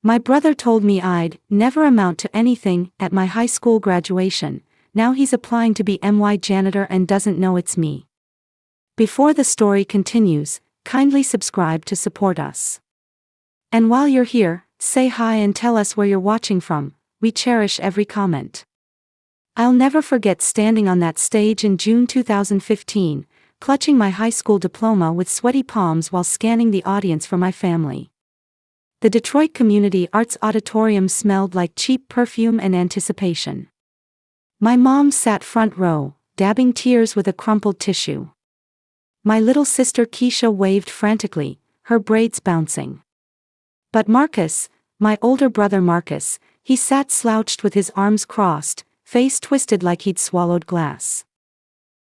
My brother told me I'd never amount to anything at my high school graduation. Now he's applying to be MY janitor and doesn't know it's me. Before the story continues, kindly subscribe to support us. And while you're here, say hi and tell us where you're watching from. We cherish every comment. I'll never forget standing on that stage in June 2015, clutching my high school diploma with sweaty palms while scanning the audience for my family. The Detroit Community Arts Auditorium smelled like cheap perfume and anticipation. My mom sat front row, dabbing tears with a crumpled tissue. My little sister Keisha waved frantically, her braids bouncing. But Marcus, my older brother Marcus, he sat slouched with his arms crossed, face twisted like he'd swallowed glass.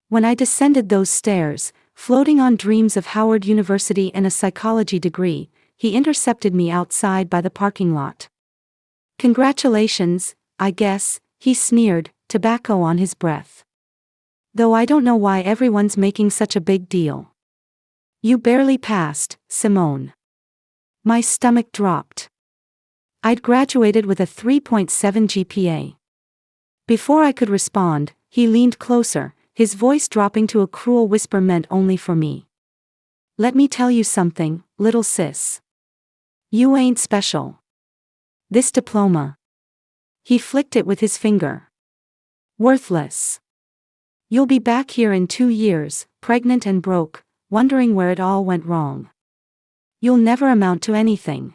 When I descended those stairs, floating on dreams of Howard University and a psychology degree, he intercepted me outside by the parking lot. "Congratulations, I guess," he sneered, tobacco on his breath. "Though I don't know why everyone's making such a big deal. You barely passed, Simone." My stomach dropped. I'd graduated with a 3.7 GPA. Before I could respond, he leaned closer, his voice dropping to a cruel whisper meant only for me. "Let me tell you something, little sis. You ain't special. This diploma." He flicked it with his finger. "Worthless. You'll be back here in 2 years, pregnant and broke, wondering where it all went wrong. You'll never amount to anything.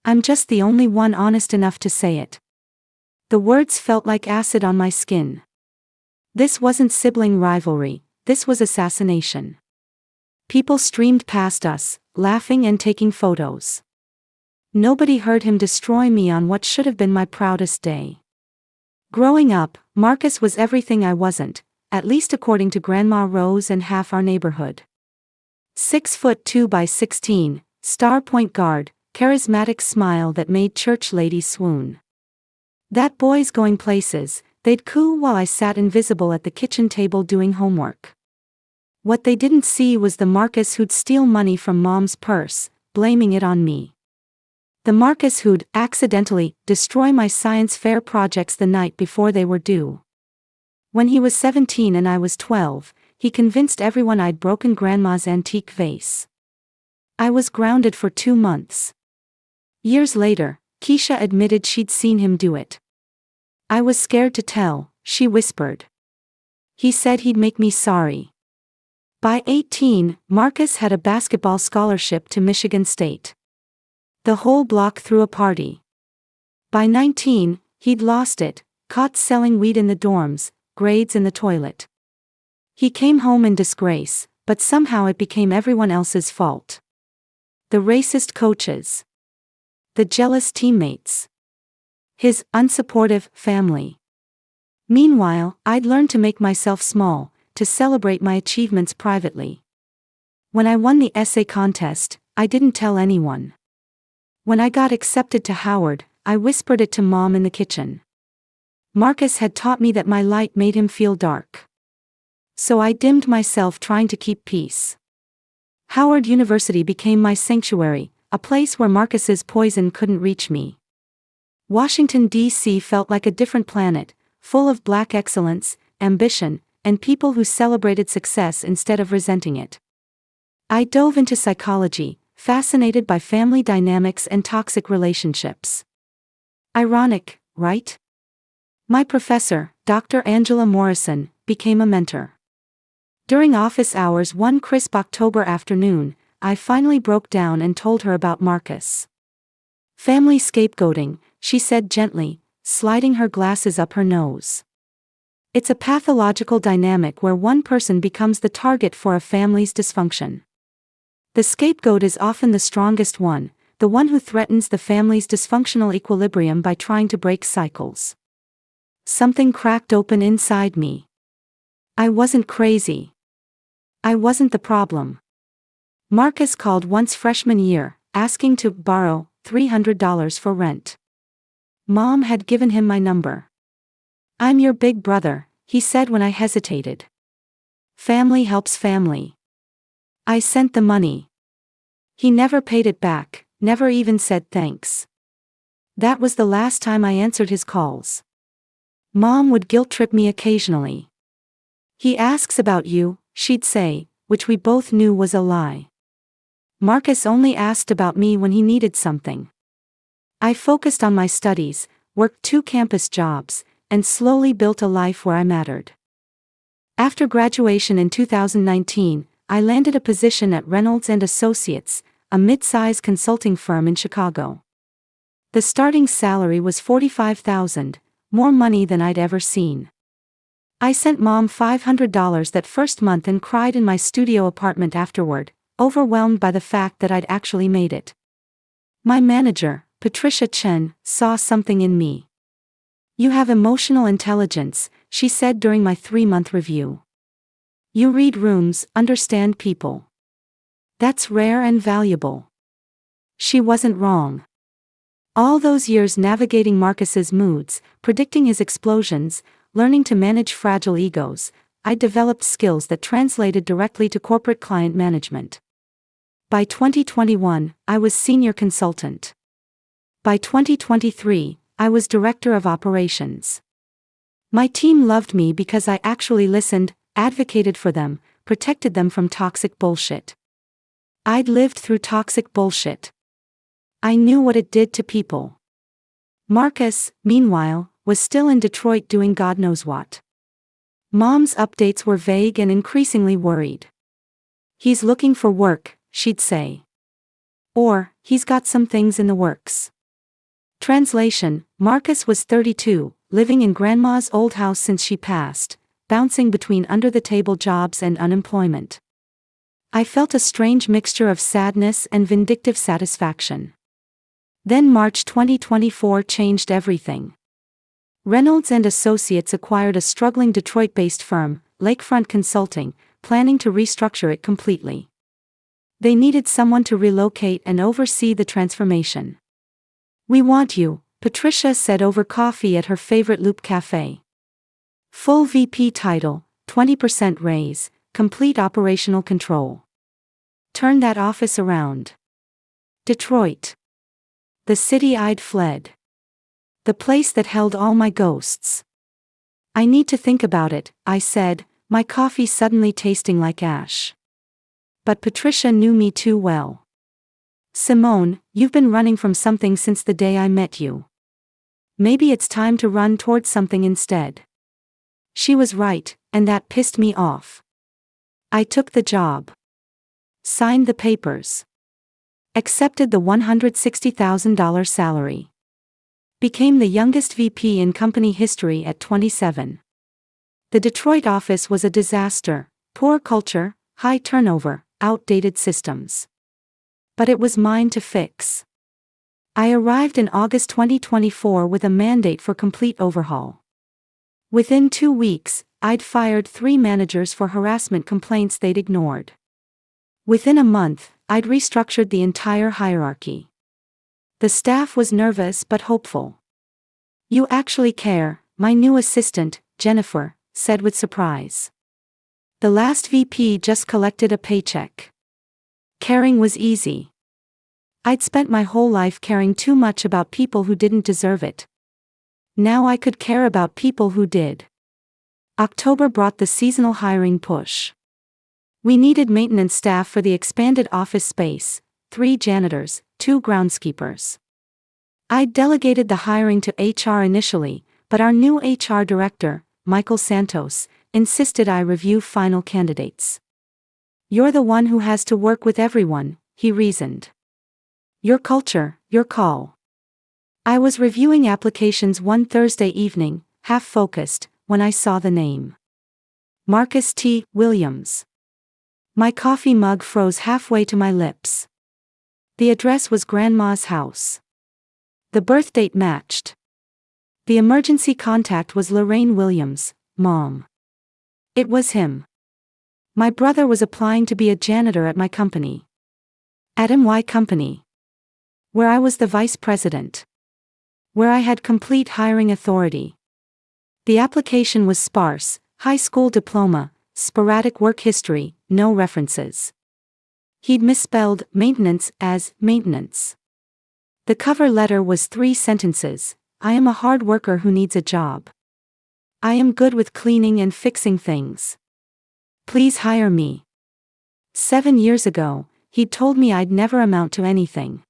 I'm just the only one honest enough to say it." The words felt like acid on my skin. This wasn't sibling rivalry, this was assassination. People streamed past us, laughing and taking photos. Nobody heard him destroy me on what should have been my proudest day. Growing up, Marcus was everything I wasn't, at least according to Grandma Rose and half our neighborhood. 6'2" by 16, star point guard, charismatic smile that made church ladies swoon. That boy's going places, they'd coo while I sat invisible at the kitchen table doing homework. What they didn't see was the Marcus who'd steal money from mom's purse, blaming it on me. The Marcus who'd accidentally destroy my science fair projects the night before they were due. When he was 17 and I was 12, he convinced everyone I'd broken Grandma's antique vase. I was grounded for 2 months. Years later, Keisha admitted she'd seen him do it. "I was scared to tell," she whispered. "He said he'd make me sorry." By 18, Marcus had a basketball scholarship to Michigan State. The whole block threw a party. By 19, he'd lost it, caught selling weed in the dorms, grades in the toilet. He came home in disgrace, but somehow it became everyone else's fault. The racist coaches. The jealous teammates. His unsupportive family. Meanwhile, I'd learned to make myself small, to celebrate my achievements privately. When I won the essay contest, I didn't tell anyone. When I got accepted to Howard, I whispered it to Mom in the kitchen. Marcus had taught me that my light made him feel dark. So I dimmed myself trying to keep peace. Howard University became my sanctuary, a place where Marcus's poison couldn't reach me. Washington, D.C. felt like a different planet, full of black excellence, ambition, and people who celebrated success instead of resenting it. I dove into psychology, fascinated by family dynamics and toxic relationships. Ironic, right? My professor, Dr. Angela Morrison, became a mentor. During office hours one crisp October afternoon, I finally broke down and told her about Marcus. "Family scapegoating," she said gently, sliding her glasses up her nose. "It's a pathological dynamic where one person becomes the target for a family's dysfunction. The scapegoat is often the strongest one, the one who threatens the family's dysfunctional equilibrium by trying to break cycles." Something cracked open inside me. I wasn't crazy. I wasn't the problem. Marcus called once freshman year, asking to borrow $300 for rent. Mom had given him my number. "I'm your big brother," he said when I hesitated. "Family helps family." I sent the money. He never paid it back, never even said thanks. That was the last time I answered his calls. Mom would guilt-trip me occasionally. He asks about you, she'd say, which we both knew was a lie. Marcus only asked about me when he needed something. I focused on my studies, worked 2 campus jobs, and slowly built a life where I mattered. After graduation in 2019, I landed a position at Reynolds and Associates, a mid-size consulting firm in Chicago. The starting salary was $45,000, more money than I'd ever seen. I sent Mom $500 that first month and cried in my studio apartment afterward, overwhelmed by the fact that I'd actually made it. My manager, Patricia Chen, saw something in me. "You have emotional intelligence," she said during my 3-month review. "You read rooms, understand people. That's rare and valuable." She wasn't wrong. All those years navigating Marcus's moods, predicting his explosions, learning to manage fragile egos, I developed skills that translated directly to corporate client management. By 2021, I was senior consultant. By 2023, I was director of operations. My team loved me because I actually listened, advocated for them, protected them from toxic bullshit. I'd lived through toxic bullshit. I knew what it did to people. Marcus, meanwhile, was still in Detroit doing God knows what. Mom's updates were vague and increasingly worried. "He's looking for work," she'd say. Or, "He's got some things in the works." Translation: Marcus was 32, living in Grandma's old house since she passed, bouncing between under-the-table jobs and unemployment. I felt a strange mixture of sadness and vindictive satisfaction. Then March 2024 changed everything. Reynolds and Associates acquired a struggling Detroit-based firm, Lakefront Consulting, planning to restructure it completely. They needed someone to relocate and oversee the transformation. "We want you," Patricia said over coffee at her favorite Loop Cafe. Full VP title, 20% raise, complete operational control. Turn that office around. Detroit. The city I'd fled. The place that held all my ghosts. "I need to think about it," I said, my coffee suddenly tasting like ash. But Patricia knew me too well. "Simone, you've been running from something since the day I met you. Maybe it's time to run towards something instead." She was right, and that pissed me off. I took the job. Signed the papers. Accepted the $160,000 salary. Became the youngest VP in company history at 27. The Detroit office was a disaster: poor culture, high turnover, outdated systems. But it was mine to fix. I arrived in August 2024 with a mandate for complete overhaul. Within 2 weeks, I'd fired 3 managers for harassment complaints they'd ignored. Within a month, I'd restructured the entire hierarchy. The staff was nervous but hopeful. "You actually care," my new assistant, Jennifer, said with surprise. "The last VP just collected a paycheck." Caring was easy. I'd spent my whole life caring too much about people who didn't deserve it. Now I could care about people who did. October brought the seasonal hiring push. We needed maintenance staff for the expanded office space, 3 janitors, 2 groundskeepers. I'd delegated the hiring to HR initially, but our new HR director, Michael Santos, insisted I review final candidates. "You're the one who has to work with everyone," he reasoned. "Your culture, your call." I was reviewing applications one Thursday evening, half-focused, when I saw the name. Marcus T. Williams. My coffee mug froze halfway to my lips. The address was Grandma's house. The birth date matched. The emergency contact was Lorraine Williams, Mom. It was him. My brother was applying to be a janitor at my company. At MY Company. Where I was the vice president. Where I had complete hiring authority. The application was sparse: high school diploma, sporadic work history, no references. He'd misspelled maintenance as maintenance. The cover letter was 3 sentences. I am a hard worker who needs a job. I am good with cleaning and fixing things. Please hire me. 7 years ago, he'd told me I'd never amount to anything.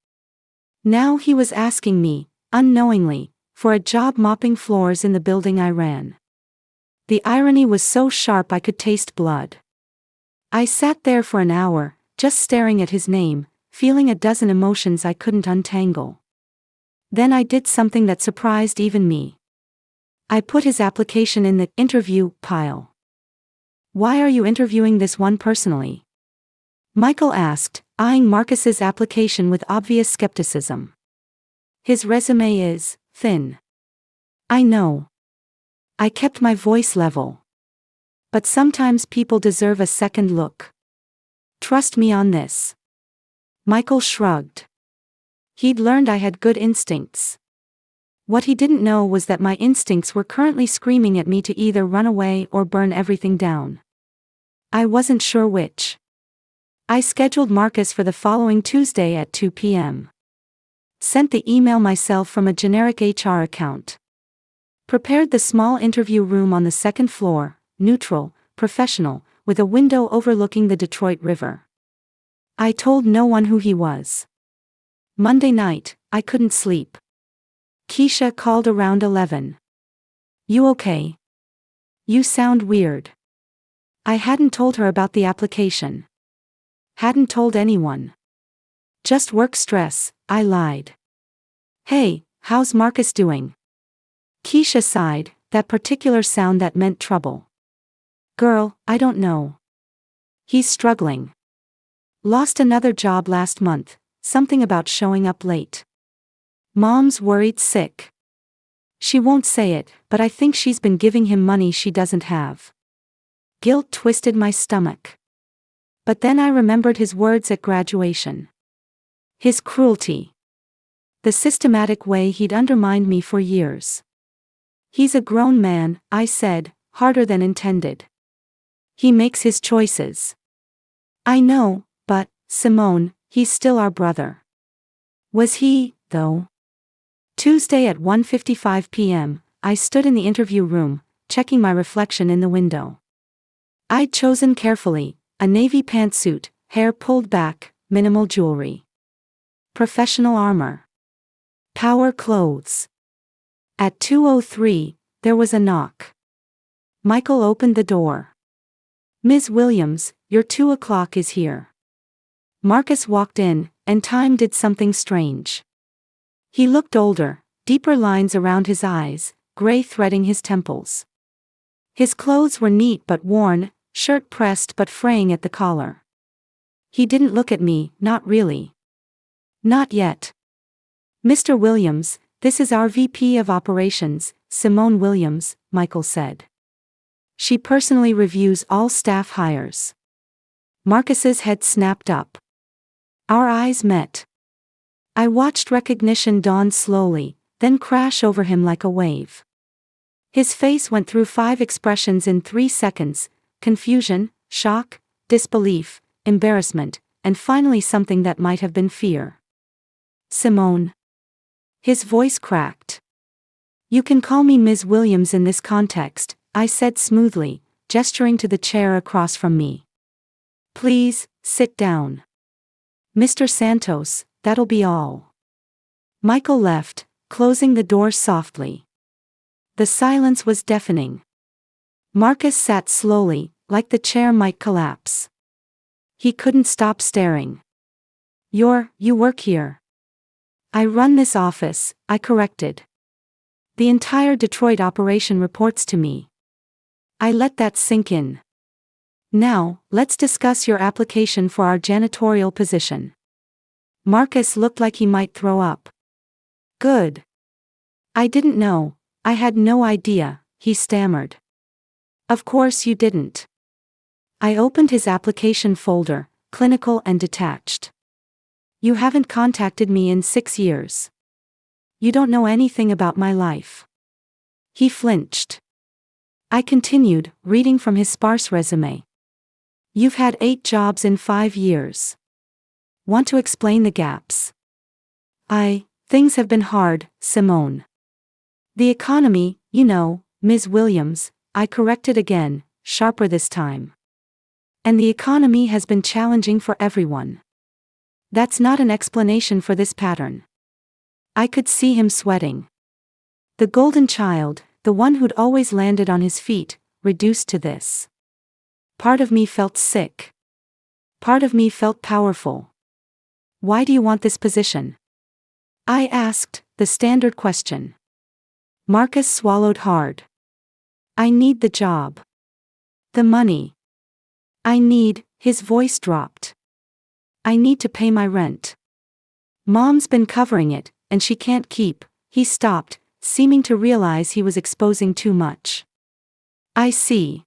Now he was asking me, unknowingly, for a job mopping floors in the building I ran. The irony was so sharp I could taste blood. I sat there for an hour, just staring at his name, feeling a dozen emotions I couldn't untangle. Then I did something that surprised even me. I put his application in the interview pile. Why are you interviewing this one personally? Michael asked, eyeing Marcus's application with obvious skepticism. His resume is thin. I know. I kept my voice level. But sometimes people deserve a second look. Trust me on this. Michael shrugged. He'd learned I had good instincts. What he didn't know was that my instincts were currently screaming at me to either run away or burn everything down. I wasn't sure which. I scheduled Marcus for the following Tuesday at 2 p.m. Sent the email myself from a generic HR account. Prepared the small interview room on the second floor, neutral, professional, with a window overlooking the Detroit River. I told no one who he was. Monday night, I couldn't sleep. Keisha called around 11. You okay? You sound weird. I hadn't told her about the application. Hadn't told anyone. Just work stress, I lied. Hey, how's Marcus doing? Keisha sighed, that particular sound that meant trouble. Girl, I don't know. He's struggling. Lost another job last month, something about showing up late. Mom's worried sick. She won't say it, but I think she's been giving him money she doesn't have. Guilt twisted my stomach. But then I remembered his words at graduation. His cruelty. The systematic way he'd undermined me for years. He's a grown man, I said, harder than intended. He makes his choices. I know, but, Simone, he's still our brother. Was he, though? Tuesday at 1:55 p.m., I stood in the interview room, checking my reflection in the window. I'd chosen carefully, a navy pantsuit, hair pulled back, minimal jewelry. Professional armor. Power clothes. At 2:03, there was a knock. Michael opened the door. Ms. Williams, your 2 o'clock is here. Marcus walked in, and time did something strange. He looked older, deeper lines around his eyes, gray threading his temples. His clothes were neat but worn, shirt pressed but fraying at the collar. He didn't look at me, not really. Not yet. Mr. Williams, this is our VP of Operations, Simone Williams, Michael said. She personally reviews all staff hires. Marcus's head snapped up. Our eyes met. I watched recognition dawn slowly, then crash over him like a wave. His face went through 5 expressions in 3 seconds: confusion, shock, disbelief, embarrassment, and finally something that might have been fear. Simone. His voice cracked. You can call me Ms. Williams in this context, I said smoothly, gesturing to the chair across from me. Please, sit down. Mr. Santos, that'll be all. Michael left, closing the door softly. The silence was deafening. Marcus sat slowly, like the chair might collapse. He couldn't stop staring. You work here. I run this office, I corrected. The entire Detroit operation reports to me. I let that sink in. Now, let's discuss your application for our janitorial position. Marcus looked like he might throw up. Good. I didn't know, I had no idea, he stammered. Of course you didn't. I opened his application folder, clinical and detached. You haven't contacted me in 6 years. You don't know anything about my life. He flinched. I continued, reading from his sparse resume. You've had 8 jobs in 5 years. Want to explain the gaps? I Things have been hard, Simone. The economy, you know, Ms. Williams, I corrected again, sharper this time. And the economy has been challenging for everyone. That's not an explanation for this pattern. I could see him sweating. The golden child, the one who'd always landed on his feet, reduced to this. Part of me felt sick. Part of me felt powerful. Why do you want this position? I asked, the standard question. Marcus swallowed hard. I need the job. The money. His voice dropped. I need to pay my rent. Mom's been covering it, and she can't keep. He stopped, seeming to realize he was exposing too much. I see.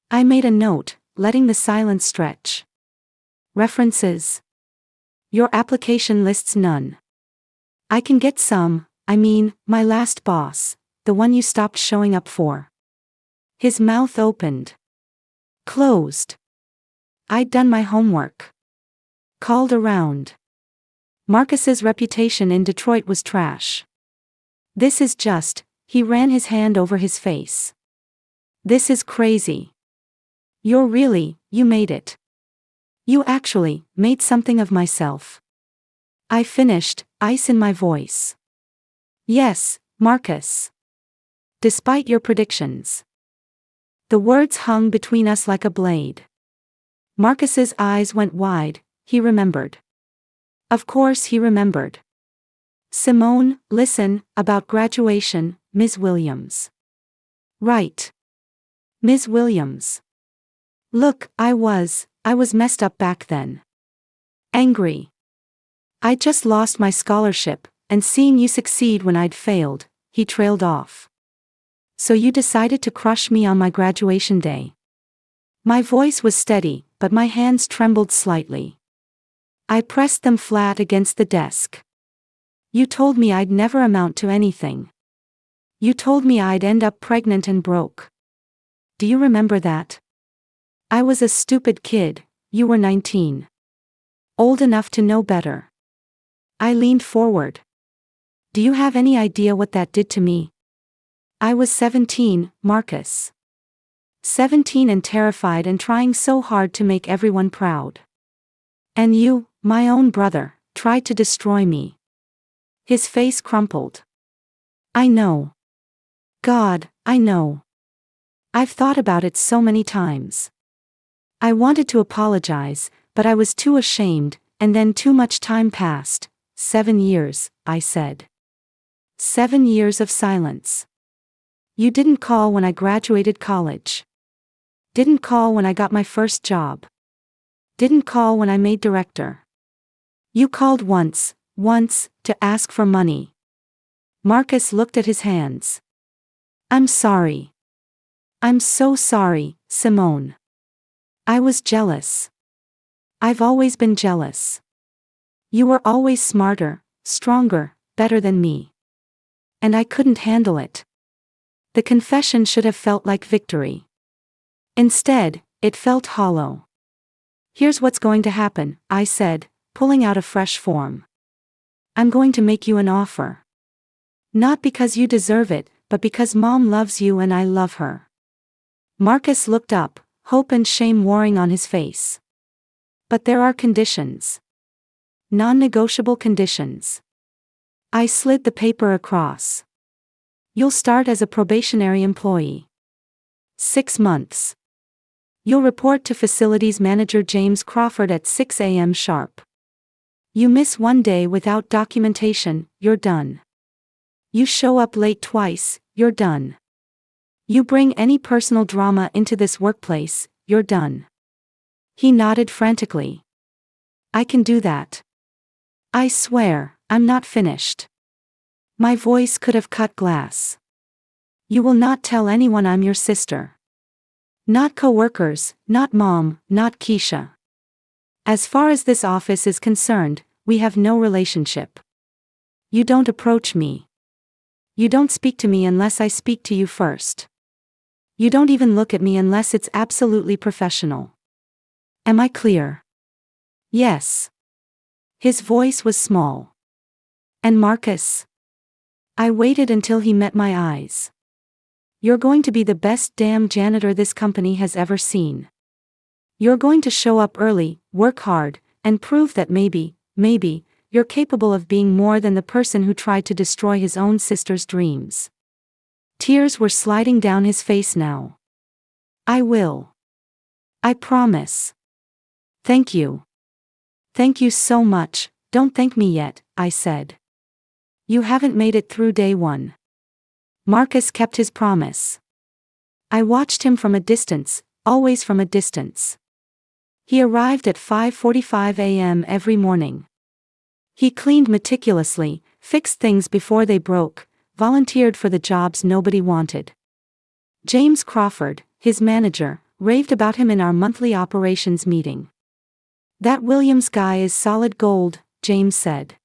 I made a note, letting the silence stretch. References. Your application lists none. I can get some, my last boss, the one you stopped showing up for. His mouth opened. Closed. I'd done my homework. Called around. Marcus's reputation in Detroit was trash. This is just, he ran his hand over his face. This is crazy. You made it. You actually made something of myself. I finished, ice in my voice. Yes, Marcus. Despite your predictions. The words hung between us like a blade. Marcus's eyes went wide, he remembered. Of course he remembered. Simone, listen, about graduation, Ms. Williams. Right. Ms. Williams. Look, I was messed up back then. Angry. I just lost my scholarship, and seeing you succeed when I'd failed, he trailed off. So you decided to crush me on my graduation day. My voice was steady, but my hands trembled slightly. I pressed them flat against the desk. You told me I'd never amount to anything. You told me I'd end up pregnant and broke. Do you remember that? I was a stupid kid, you were 19. Old enough to know better. I leaned forward. Do you have any idea what that did to me? I was 17, Marcus. 17 and terrified and trying so hard to make everyone proud. And you, my own brother, tried to destroy me. His face crumpled. I know. God, I know. I've thought about it so many times. I wanted to apologize, but I was too ashamed, and then too much time passed. 7 years, I said. 7 years of silence. You didn't call when I graduated college. Didn't call when I got my first job. Didn't call when I made director. You called once, to ask for money. Marcus looked at his hands. I'm sorry. I'm so sorry, Simone. I was jealous. I've always been jealous. You were always smarter, stronger, better than me. And I couldn't handle it. The confession should have felt like victory. Instead, it felt hollow. Here's what's going to happen, I said, pulling out a fresh form. I'm going to make you an offer. Not because you deserve it, but because Mom loves you and I love her. Marcus looked up, hope and shame warring on his face. But there are conditions. Non-negotiable conditions. I slid the paper across. You'll start as a probationary employee. 6 months. You'll report to facilities manager James Crawford at 6 a.m. sharp. You miss one day without documentation, you're done. You show up late twice, you're done. You bring any personal drama into this workplace, you're done. He nodded frantically. I can do that. I swear, I'm not finished. My voice could have cut glass. You will not tell anyone I'm your sister. Not co-workers, not Mom, not Keisha. As far as this office is concerned, we have no relationship. You don't approach me. You don't speak to me unless I speak to you first. You don't even look at me unless it's absolutely professional. Am I clear? Yes. His voice was small. And Marcus? I waited until he met my eyes. You're going to be the best damn janitor this company has ever seen. You're going to show up early, work hard, and prove that maybe, you're capable of being more than the person who tried to destroy his own sister's dreams. Tears were sliding down his face now. I will. I promise. Thank you. Thank you so much. Don't thank me yet, I said. You haven't made it through day one. Marcus kept his promise. I watched him from a distance, always from a distance. He arrived at 5:45 a.m. every morning. He cleaned meticulously, fixed things before they broke, volunteered for the jobs nobody wanted. James Crawford, his manager, raved about him in our monthly operations meeting. That Williams guy is solid gold, James said.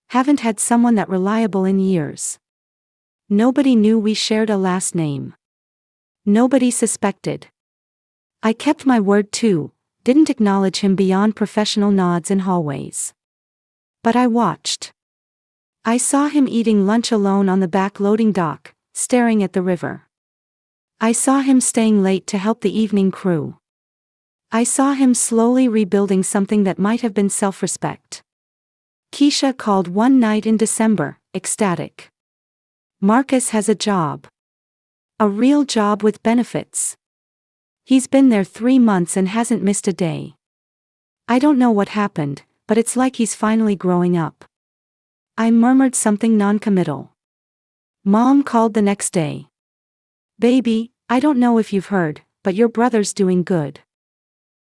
Haven't had someone that reliable in years. Nobody knew we shared a last name. Nobody suspected. I kept my word too, didn't acknowledge him beyond professional nods in hallways. But I watched. I saw him eating lunch alone on the back loading dock, staring at the river. I saw him staying late to help the evening crew. I saw him slowly rebuilding something that might have been self-respect. Keisha called one night in December, ecstatic. Marcus has a job. A real job with benefits. He's been there 3 months and hasn't missed a day. I don't know what happened, but it's like he's finally growing up. I murmured something non-committal. Mom called the next day. Baby, I don't know if you've heard, but your brother's doing good.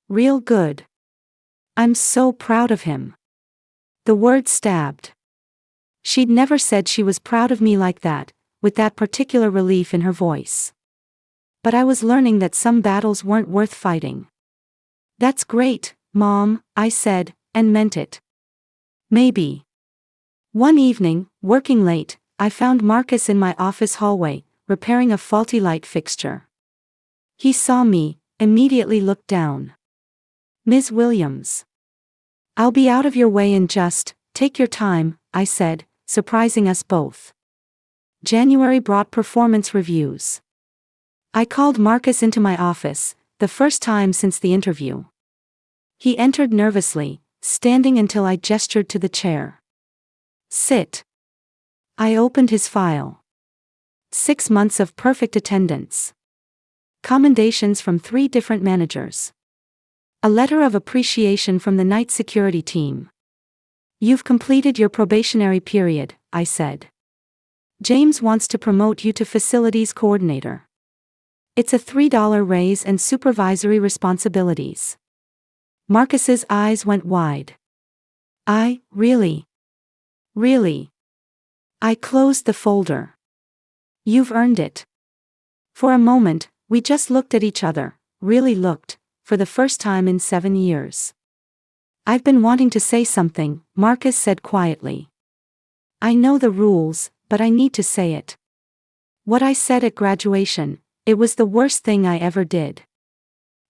Real good. I'm so proud of him. The word stabbed. She'd never said she was proud of me like that, with that particular relief in her voice. But I was learning that some battles weren't worth fighting. That's great, Mom, I said, and meant it. Maybe. One evening, working late, I found Marcus in my office hallway, repairing a faulty light fixture. He saw me, immediately looked down. Ms. Williams. I'll be out of your way in just, take your time, I said, surprising us both. January brought performance reviews. I called Marcus into my office, the first time since the interview. He entered nervously, standing until I gestured to the chair. Sit. I opened his file. 6 months of perfect attendance. Commendations from 3 different managers. A letter of appreciation from the night security team. You've completed your probationary period, I said. James wants to promote you to facilities coordinator. It's a $3 raise and supervisory responsibilities. Marcus's eyes went wide. Really? Really? I closed the folder. You've earned it. For a moment, we just looked at each other, really looked, for the first time in 7 years. I've been wanting to say something, Marcus said quietly. I know the rules, but I need to say it. What I said at graduation, it was the worst thing I ever did.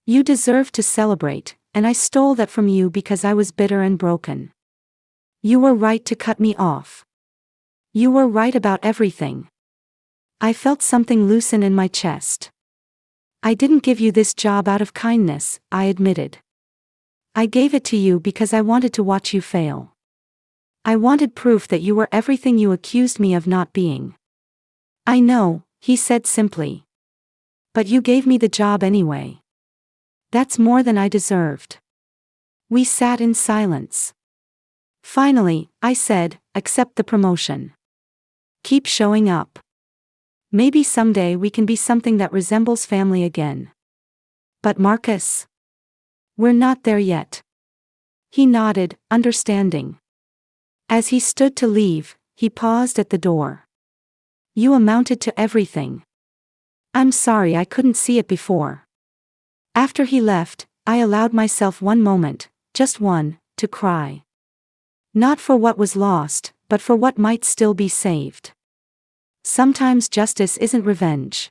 You deserve to celebrate, and I stole that from you because I was bitter and broken. You were right to cut me off. You were right about everything. I felt something loosen in my chest. I didn't give you this job out of kindness, I admitted. I gave it to you because I wanted to watch you fail. I wanted proof that you were everything you accused me of not being. I know, he said simply. But you gave me the job anyway. That's more than I deserved. We sat in silence. Finally, I said, accept the promotion. Keep showing up. Maybe someday we can be something that resembles family again. But Marcus? We're not there yet. He nodded, understanding. As he stood to leave, he paused at the door. You amounted to everything. I'm sorry I couldn't see it before. After he left, I allowed myself one moment, just one, to cry. Not for what was lost, but for what might still be saved. Sometimes justice isn't revenge.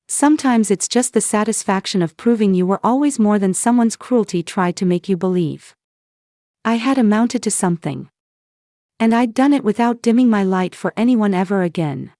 Sometimes it's just the satisfaction of proving you were always more than someone's cruelty tried to make you believe. I had amounted to something. And I'd done it without dimming my light for anyone ever again.